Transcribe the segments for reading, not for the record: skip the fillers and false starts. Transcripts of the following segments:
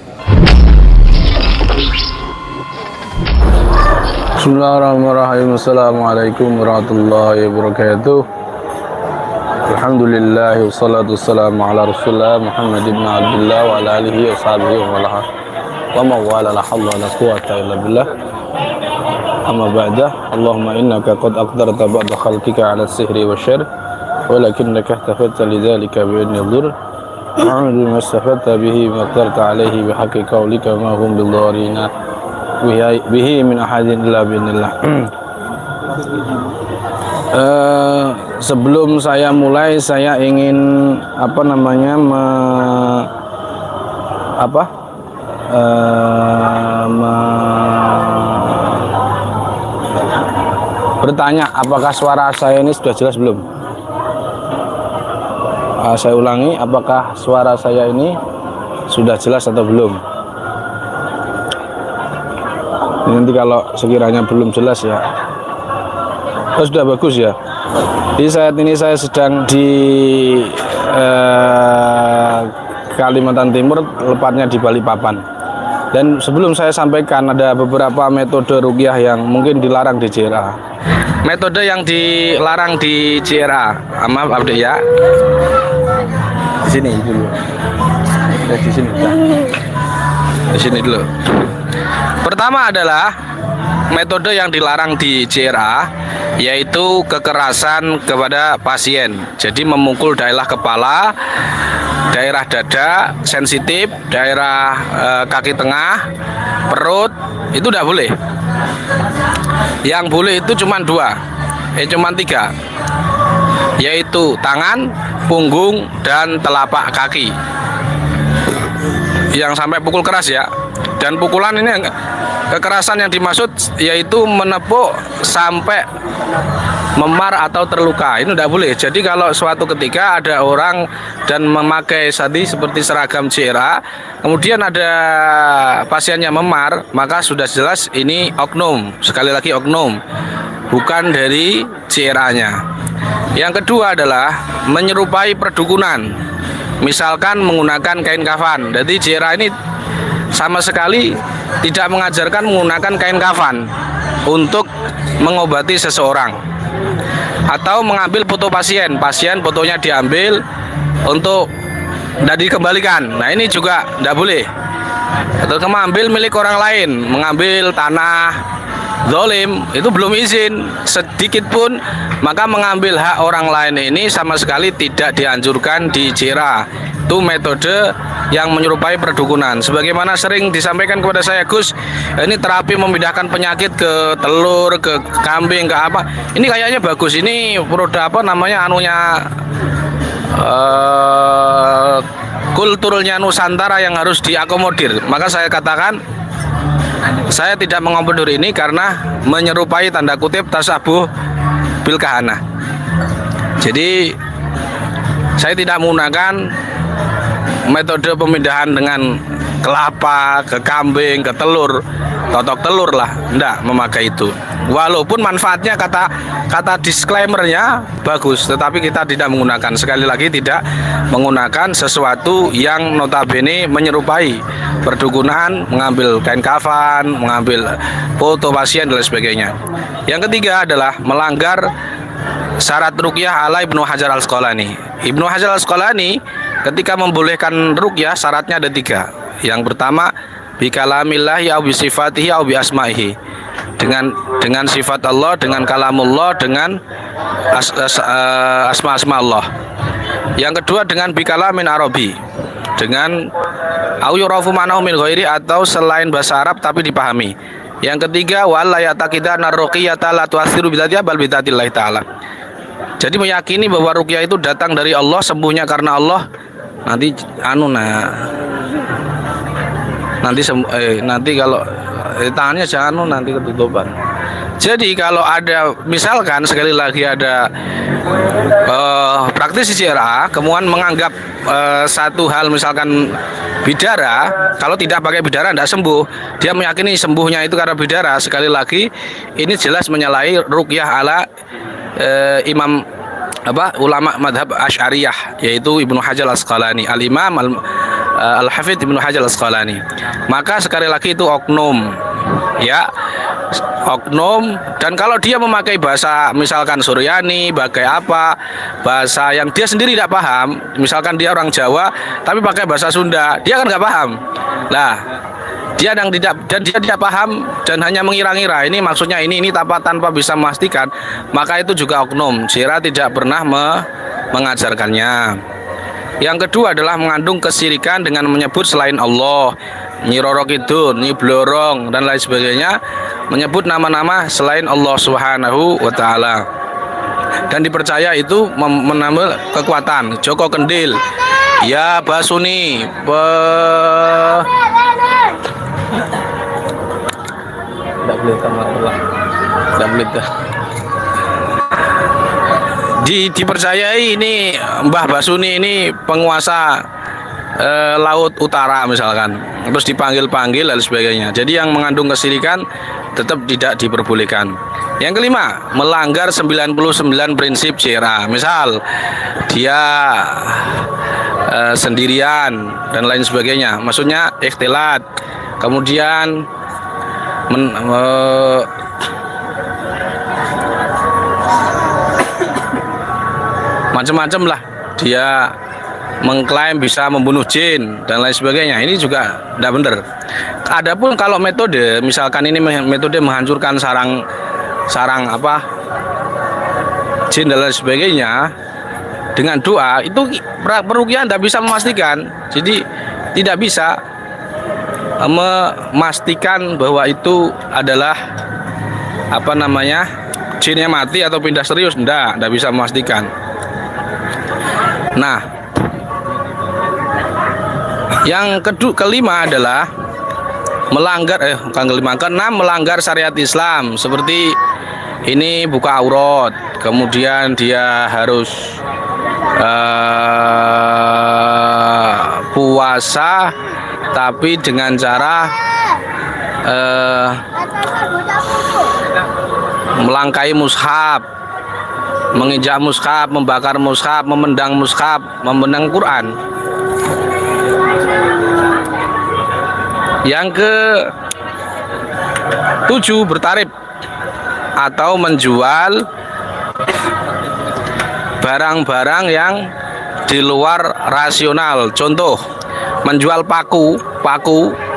Bismillahirrahmanirrahim. Assalamualaikum warahmatullahi wabarakatuh. Alhamdulillah wassalatu wassalamu ala Rasulillah Muhammad ibn Abdullah wa ala alihi wa sahbihi wa mawala la hawla wa la quwwata illa billah. Amma ba'da. Allahumma innaka qad aqdarta ba'da khalqika ala sihri wa syarr walakinnaka ihtafatta lidzalika bi idni dhur. A'udzu bima istafadta bihi wa aqdarta alaihi bi haqqi qaulika ma hum bidharina bihi min ahadin illa binillah. Sebelum saya mulai, saya ingin bertanya, apakah suara saya ini sudah jelas belum? Saya ulangi, apakah suara saya ini sudah jelas atau belum? Nanti kalau sekiranya belum jelas ya, sudah bagus ya. Di saat ini saya sedang di Kalimantan Timur, tepatnya di Balikpapan. Dan sebelum saya sampaikan, ada beberapa metode ruqyah yang mungkin dilarang di JRA. Metode yang dilarang di JRA, maaf update ya. Di sini dulu. Di sini. Di sini dulu. Pertama adalah metode yang dilarang di JRA, yaitu kekerasan kepada pasien. Jadi memukul daerah kepala, daerah dada sensitif, daerah kaki tengah, perut, itu tidak boleh. Yang boleh itu cuma tiga, yaitu tangan, punggung, dan telapak kaki. Yang sampai pukul keras ya. Dan pukulan ini, kekerasan yang dimaksud yaitu menepuk sampai memar atau terluka. Ini tidak boleh. Jadi kalau suatu ketika ada orang dan memakai seperti seragam JRA, kemudian ada pasiennya memar, maka sudah jelas ini oknum. Sekali lagi oknum, bukan dari JRA-nya. Yang kedua adalah menyerupai perdukunan. Misalkan menggunakan kain kafan. Jadi JRA ini sama sekali tidak mengajarkan menggunakan kain kafan untuk mengobati seseorang, atau mengambil foto pasien fotonya diambil untuk tidak dikembalikan. Nah ini juga tidak boleh. Atau mengambil milik orang lain, mengambil tanah zalim, itu belum izin sedikit pun, maka mengambil hak orang lain ini sama sekali tidak dianjurkan di JRA. Itu metode yang menyerupai perdukunan. Sebagaimana sering disampaikan kepada saya, Gus, ini terapi memindahkan penyakit ke telur, ke kambing, ke apa. Ini kayaknya bagus. Ini produk kulturnya Nusantara yang harus diakomodir. Maka saya katakan, saya tidak mengakomodir ini karena menyerupai tanda kutip tasabuh bil kahana. Jadi saya tidak menggunakan metode pemindahan dengan kelapa, ke kambing, ke telur, totok telur lah, enggak memakai itu. Walaupun manfaatnya kata disclaimernya bagus, tetapi kita tidak menggunakan. Sekali lagi tidak menggunakan sesuatu yang notabene menyerupai perdukunan, mengambil kain kafan, mengambil foto pasien dan lain sebagainya. Yang ketiga adalah melanggar syarat ruqyah ala Ibnu Hajar Al-Asqalani. Ibnu Hajar Al-Asqalani ketika membolehkan ruqyah syaratnya ada tiga. Yang pertama, bikalamillahi au bisifatihi au bi asma'ihi. Dengan sifat Allah, dengan kalamullah, dengan asma-asma Allah. Yang kedua dengan bikalamin Arabi, dengan au yurafu ma'nahu min ghairi, atau selain bahasa Arab tapi dipahami. Yang ketiga, wala yataqidana ruqyata la tu'athiru bidzatiha bal bidzatillahi ta'ala. Jadi meyakini bahwa ruqyah itu datang dari Allah, sembuhnya karena Allah. Nanti kalau tangannya jangan nanti ketutupan. Jadi kalau ada, misalkan sekali lagi ada praktisi JRA kemudian menganggap satu hal, misalkan bidara, kalau tidak pakai bidara tidak sembuh, dia meyakini sembuhnya itu karena bidara. Sekali lagi ini jelas menyalahi ruqyah ala ulama madhab Asy'ariyah, yaitu Ibnu Hajar Al-Asqalani, al-Imam Al-Hafidz Ibnu Hajar Al-Asqalani. Maka sekali lagi itu oknum, ya, oknum. Dan kalau dia memakai bahasa misalkan Suryani, bagai apa, bahasa yang dia sendiri tidak paham, misalkan dia orang Jawa tapi pakai bahasa Sunda, dia kan nggak paham. Nah, dia tidak paham dan hanya mengira-ngira ini maksudnya ini tanpa bisa memastikan, maka itu juga oknum. Syirah tidak pernah mengajarkannya. Yang kedua adalah mengandung kesirikan dengan menyebut selain Allah, Nyi Roro Kidul, Nyi Blorong dan lain sebagainya, menyebut nama-nama selain Allah Subhanahu wa taala. Dan dipercaya itu menambah kekuatan. Joko Kendil, ya Basuni, tidak boleh tidak boleh dipercayai ini Mbah Basuni ini penguasa laut utara misalkan, terus dipanggil-panggil dan sebagainya. Jadi yang mengandung kesirikan tetap tidak diperbolehkan. Yang kelima, melanggar 99 prinsip syirah. Misal dia sendirian dan lain sebagainya, maksudnya ikhtilat, kemudian macam-macam lah, dia mengklaim bisa membunuh jin dan lain sebagainya. Ini juga tidak benar. Adapun kalau metode, misalkan ini metode menghancurkan sarang jin dan lain sebagainya dengan doa, itu peruqyah tidak bisa memastikan. Jadi tidak bisa memastikan bahwa itu adalah jinnya mati atau pindah serius. Tidak bisa memastikan. Nah, yang kelima adalah keenam melanggar syariat Islam, seperti ini buka aurat, kemudian dia harus puasa tapi dengan cara melangkai mushaf, menginjak mushaf, membakar mushaf, memendang mushaf, memendang Quran. Yang ke-7, bertarif atau menjual barang-barang yang di luar rasional. Contoh, menjual paku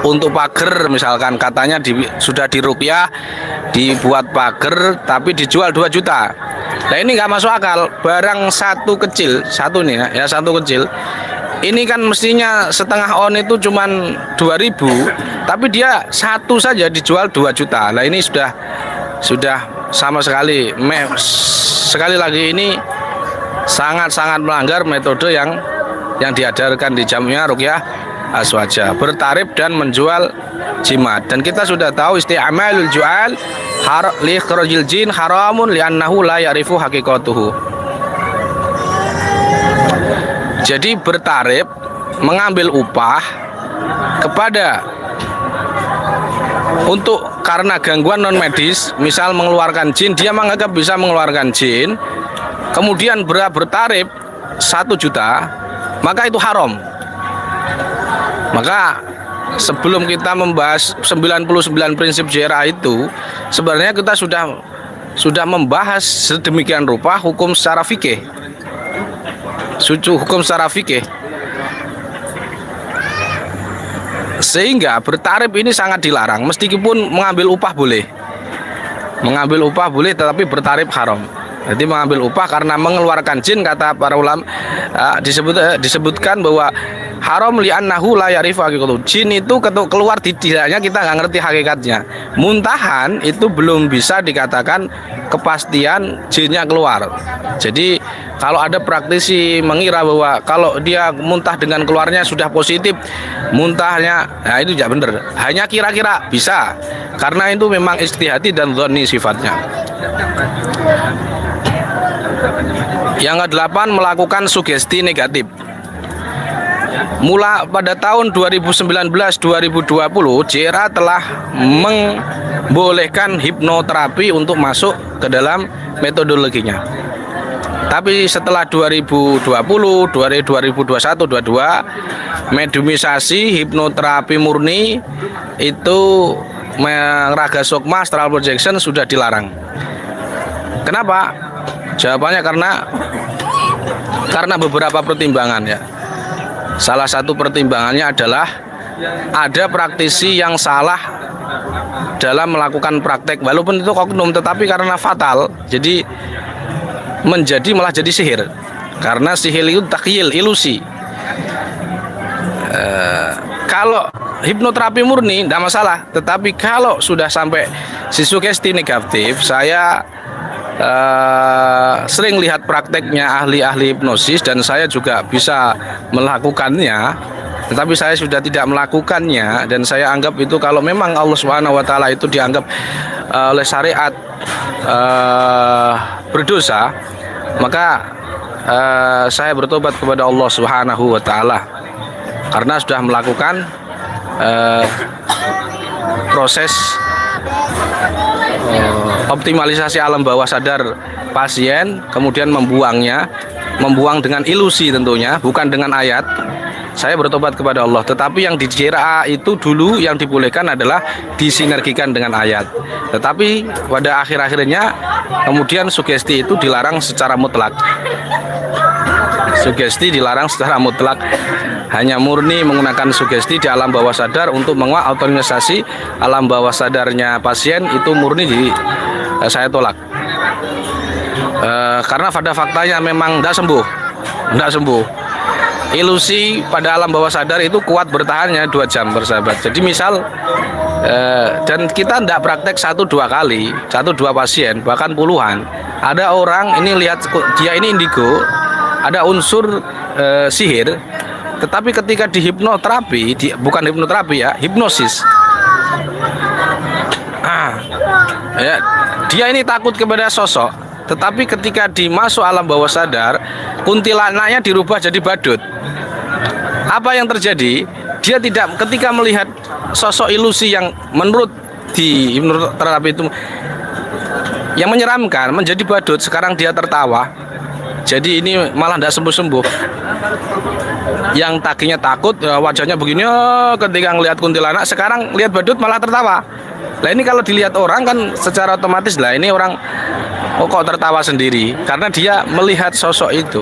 untuk pagar, misalkan katanya sudah diruqyah, dibuat pagar tapi dijual 2 juta. Nah, ini nggak masuk akal. Barang satu kecil ini kan mestinya setengah on itu cuman 2.000, tapi dia satu saja dijual 2 juta. Nah, ini sudah sama sekali lagi ini sangat-sangat melanggar metode yang diajarkan di Jamiah Ruqyah Aswaja, bertarif dan menjual jimat. Dan kita sudah tahu isti'malul ju'al li ikhrajil jin haramun li'annahu la ya'rifu haqiqatuhu. Jadi bertarif, mengambil upah karena gangguan non medis, misal mengeluarkan jin, dia menganggap bisa mengeluarkan jin, kemudian bertarif 1 juta, maka itu haram. Maka sebelum kita membahas 99 prinsip syirah itu, sebenarnya kita sudah membahas sedemikian rupa hukum secara fikih. Sehingga bertarif ini sangat dilarang, meskipun mengambil upah boleh, tetapi bertarif haram. Jadi mengambil upah karena mengeluarkan jin, kata para ulama, disebutkan bahwa haram li'annahu la ya'rifu haqiqatuhu. Jin itu keluar tidaknya kita nggak ngerti hakikatnya. Muntahan itu belum bisa dikatakan kepastian jinnya keluar. Jadi kalau ada praktisi mengira bahwa kalau dia muntah dengan keluarnya sudah positif muntahnya, nah itu tidak benar. Hanya kira-kira bisa, karena itu memang ijtihadi dan dzanni sifatnya. Yang ke-8, melakukan sugesti negatif. Mula pada tahun 2019-2020, JRA telah membolehkan hipnoterapi untuk masuk ke dalam metodologinya. Tapi setelah 2020, 2021, 22 mediumisasi, hipnoterapi murni itu raga sukma, astral projection sudah dilarang. Kenapa? Jawabannya karena beberapa pertimbangan ya. Salah satu pertimbangannya adalah ada praktisi yang salah dalam melakukan praktek, walaupun itu oknum, tetapi karena fatal, jadi malah jadi sihir. Karena sihir itu takyil, ilusi. Kalau hipnoterapi murni tidak masalah, tetapi kalau sudah sampai si sugesti negatif, saya sering lihat prakteknya ahli-ahli hipnosis dan saya juga bisa melakukannya, tetapi saya sudah tidak melakukannya dan saya anggap itu kalau memang Allah Subhanahu wa taala itu dianggap oleh syariat berdosa, maka saya bertobat kepada Allah Subhanahu wa taala karena sudah melakukan proses optimalisasi alam bawah sadar pasien, kemudian membuang dengan ilusi tentunya, bukan dengan ayat. Saya bertobat kepada Allah. Tetapi yang di JRA itu dulu yang dibolehkan adalah disinergikan dengan ayat. Tetapi pada akhir-akhirnya kemudian sugesti itu dilarang secara mutlak. Sugesti dilarang secara mutlak. Hanya murni menggunakan sugesti di alam bawah sadar untuk mengautorisasi alam bawah sadarnya pasien itu murni saya tolak. Karena pada faktanya memang tidak sembuh. Ilusi pada alam bawah sadar itu kuat bertahannya 2 jam bersahabat. Jadi misal dan kita tidak praktek 1-2 kali, 1-2 pasien, bahkan puluhan. Ada orang ini lihat dia ini indigo, ada unsur sihir, tetapi ketika di hipnoterapi, bukan hipnoterapi ya, hipnosis. Ya, dia ini takut kepada sosok, tetapi ketika dimasuk alam bawah sadar, kuntilanaknya dirubah jadi badut. Apa yang terjadi? Dia tidak, ketika melihat sosok ilusi yang menurut di hipnoterapi itu yang menyeramkan menjadi badut, sekarang dia tertawa. Jadi ini malah tidak sembuh-sembuh. Yang tadinya takut wajahnya begini, ketika melihat kuntilanak, sekarang lihat badut malah tertawa. Nah ini kalau dilihat orang kan secara otomatis lah ini orang kok tertawa sendiri karena dia melihat sosok itu.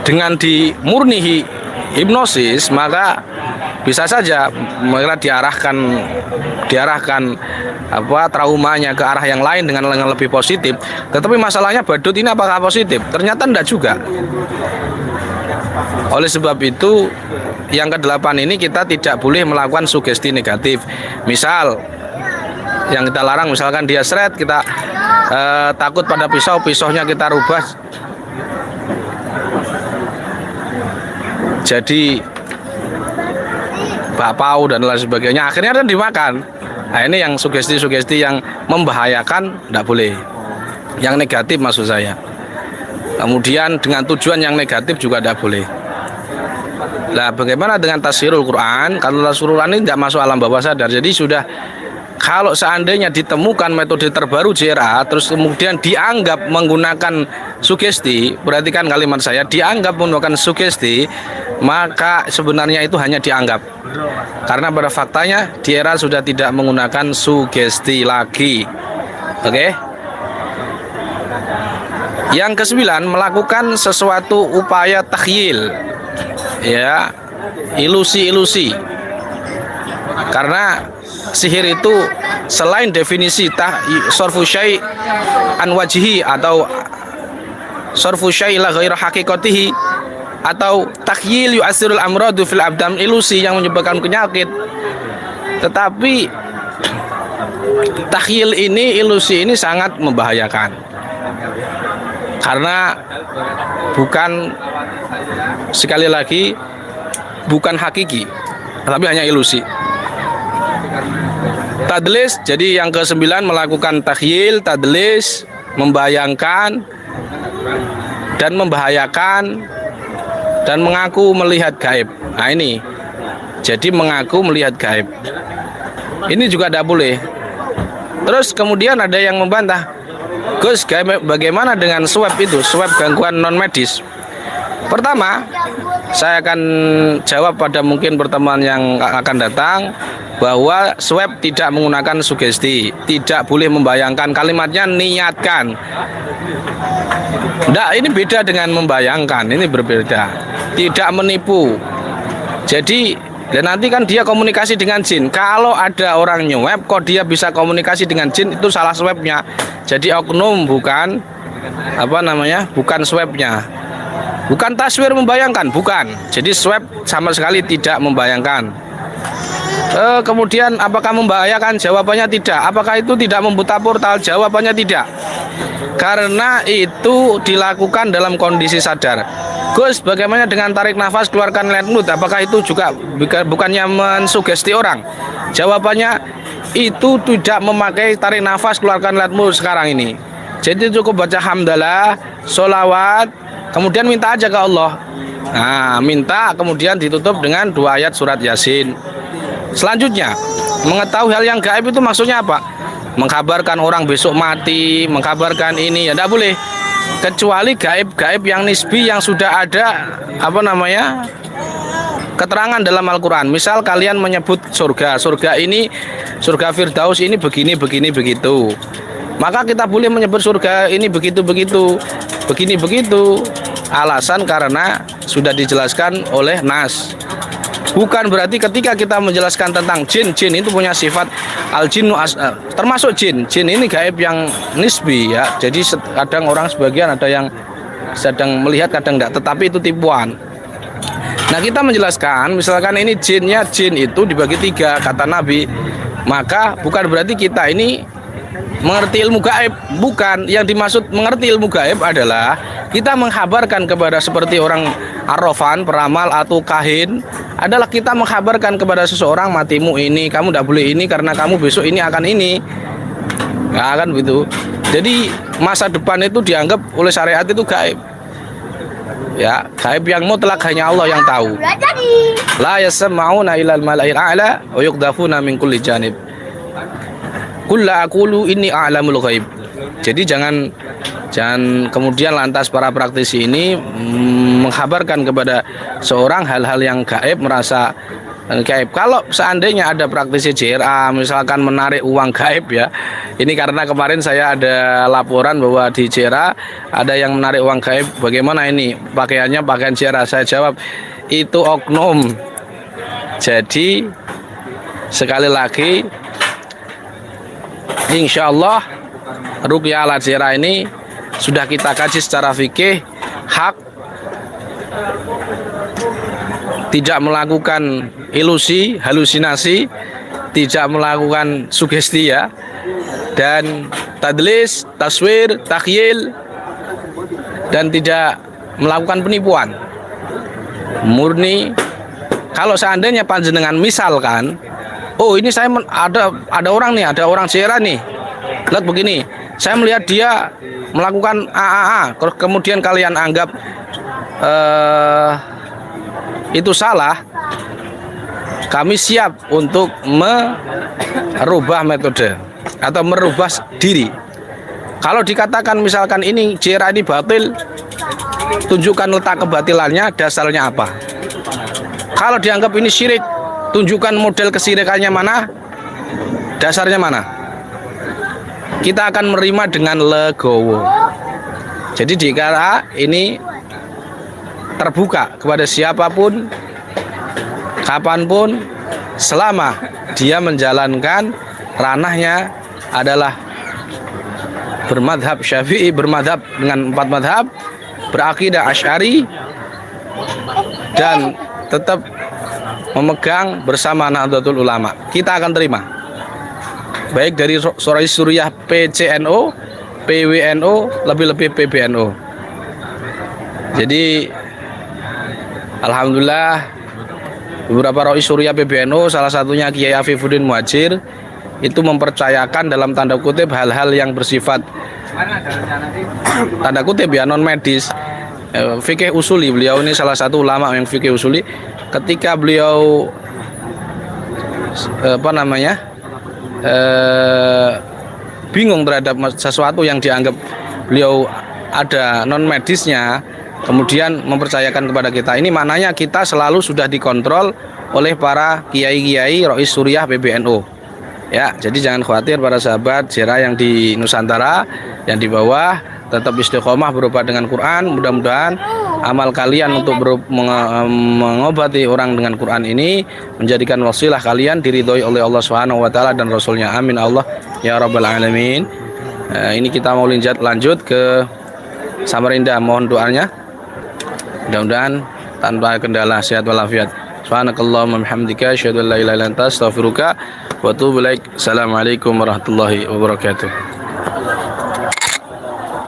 Dengan dimurni hipnosis maka bisa saja mereka diarahkan traumanya ke arah yang lain dengan lebih positif. Tetapi masalahnya badut ini apakah positif? Ternyata tidak juga. Oleh sebab itu yang ke-8 ini kita tidak boleh melakukan sugesti negatif. Misal yang kita larang, misalkan dia seret, kita takut pada pisaunya kita rubah jadi bakpao dan lain sebagainya, akhirnya kan dimakan. Nah ini yang sugesti-sugesti yang membahayakan tidak boleh, yang negatif maksud saya. Kemudian dengan tujuan yang negatif juga tidak boleh. Nah bagaimana dengan tasirul Quran? Kalau tasirul Quran ini tidak masuk alam bawah sadar, jadi sudah kalau seandainya ditemukan metode terbaru JRA terus kemudian dianggap menggunakan sugesti, perhatikan kalimat saya, dianggap menggunakan sugesti, maka sebenarnya itu hanya dianggap. Karena pada faktanya JRA sudah tidak menggunakan sugesti lagi. Oke? Yang ke-9, melakukan sesuatu upaya takhyil. Ya, ilusi-ilusi. Karena sihir itu selain definisi sorfu syai' an wajhi atau sorfu syai' la ghaira haqiqatihi atau takhyil yu'assirul amradu fil abdan, ilusi yang menyebabkan penyakit. Tetapi takhyil ini, ilusi ini sangat membahayakan. Karena bukan, sekali lagi, bukan hakiki, tapi hanya ilusi. Tadlis, jadi yang ke-9 melakukan takhyil, tadlis, membayangkan dan membahayakan dan mengaku melihat gaib. Nah ini, jadi mengaku melihat gaib. Ini juga tidak boleh. Terus kemudian ada yang membantah, Gus, bagaimana dengan swab itu, swab gangguan non medis? Pertama, saya akan jawab pada mungkin pertemuan yang akan datang bahwa swab tidak menggunakan sugesti, tidak boleh membayangkan, kalimatnya niatkan. Nah, ini beda dengan membayangkan, ini berbeda. Tidak menipu. Jadi, dan nanti kan dia komunikasi dengan jin. Kalau ada orang nyuap, kok dia bisa komunikasi dengan jin, itu salah swabnya. Jadi oknum, bukan bukan swabnya. Bukan taswir membayangkan, bukan. Jadi swab sama sekali tidak membayangkan. Kemudian apakah membahayakan? Jawabannya tidak. Apakah itu tidak membuta portal? Jawabannya tidak. Karena itu dilakukan dalam kondisi sadar. Gus, bagaimana dengan tarik nafas, keluarkan lymph node? Apakah itu juga bukannya mensugesti orang? Jawabannya itu tidak memakai tarik nafas, keluarkan lymph node sekarang ini. Jadi cukup baca hamdalah, sholawat, kemudian minta aja ke Allah. Nah, minta kemudian ditutup dengan 2 ayat surat Yasin. Selanjutnya, mengetahui hal yang gaib itu maksudnya apa? Mengkabarkan orang besok mati, mengkabarkan ini, ya tidak boleh. Kecuali gaib-gaib yang nisbi yang sudah ada keterangan dalam Al-Quran. Misal kalian menyebut surga ini, surga Firdaus ini begini begitu, maka kita boleh menyebut surga ini begitu begini begitu. Alasan karena sudah dijelaskan oleh nas. Bukan berarti ketika kita menjelaskan tentang jin itu punya sifat al-jinnu termasuk jin ini gaib yang nisbi ya. Jadi kadang orang sebagian ada yang sedang melihat, kadang tidak, tetapi itu tipuan. Nah, kita menjelaskan misalkan ini jin itu dibagi 3 kata Nabi, maka bukan berarti kita ini mengerti ilmu gaib, bukan. Yang dimaksud mengerti ilmu gaib adalah kita menghabarkan kepada seperti orang arrofan, peramal atau kahin, adalah kita menghabarkan kepada seseorang, matimu ini, kamu tidak boleh ini karena kamu besok ini akan ini. Ya kan begitu. Jadi masa depan itu dianggap oleh syariat itu gaib. Ya, gaib yang mutlak hanya Allah yang tahu. La yasma'una ilal mala'il a'la wa yuqdafuna min kulli janib. Qul la aqulu inni a'lamul ghaib. Jadi jangan kemudian lantas para praktisi ini menghabarkan kepada seorang hal-hal yang gaib, merasa gaib. Kalau seandainya ada praktisi JRA misalkan menarik uang gaib ya, ini karena kemarin saya ada laporan bahwa di JRA ada yang menarik uang gaib. Bagaimana ini pakaiannya, pakaian JRA? Saya jawab itu oknum. Jadi sekali lagi, insya Allah ruqyah ala JRA ini sudah kita kaji secara fikih, hak, tidak melakukan ilusi, halusinasi, tidak melakukan sugesti ya, dan tadlis, taswir, takhyil, dan tidak melakukan penipuan. Murni. Kalau seandainya panjenengan misalkan, oh ini saya ada orang nih, ada orang JRA nih, lihat begini, saya melihat dia melakukan AAA, kemudian kalian anggap itu salah, kami siap untuk merubah metode atau merubah diri. Kalau dikatakan misalkan ini JRA ini batil, tunjukkan letak kebatilannya, dasarnya apa. Kalau dianggap ini syirik, tunjukkan model kesirikannya mana, dasarnya mana. Kita akan menerima dengan legowo. Jadi jika ini terbuka kepada siapapun, kapanpun, selama dia menjalankan ranahnya adalah bermadhab Syafi'i, bermadhab dengan 4 madhab, berakidah Asy'ari, dan tetap memegang bersama Nahdlatul Ulama, kita akan terima. Baik dari Suriah PCNO, PWNO, lebih-lebih PBNO. Jadi alhamdulillah beberapa Roi Suriah PBNO, salah satunya Kiai Afifuddin Muhajir, itu mempercayakan dalam tanda kutip hal-hal yang bersifat tanda kutip ya non medis, fikih usuli. Beliau ini salah satu ulama yang fikih usuli. Ketika beliau bingung terhadap sesuatu yang dianggap beliau ada non medisnya, kemudian mempercayakan kepada kita, ini maknanya kita selalu sudah dikontrol oleh para kiai-kiai Rois Suriah PBNU. Ya, jadi jangan khawatir para sahabat Jera yang di Nusantara, yang di bawah, tetap istiqomah berupa dengan Quran. Mudah-mudahan amal kalian untuk mengobati orang dengan Quran ini menjadikan wasilah kalian diridhoi oleh Allah Subhanahu wa taala dan Rasulnya. Amin Allah ya rabbal alamin. Ini kita mau lanjut ke Samarinda, mohon doanya. Mudah-mudahan tanpa kendala, sehat walafiat. Subhanakallahumma bihamdika asyhadu an la ilaha illa anta astaghfiruka wa atubu ilaik. Assalamualaikum warahmatullahi wabarakatuh.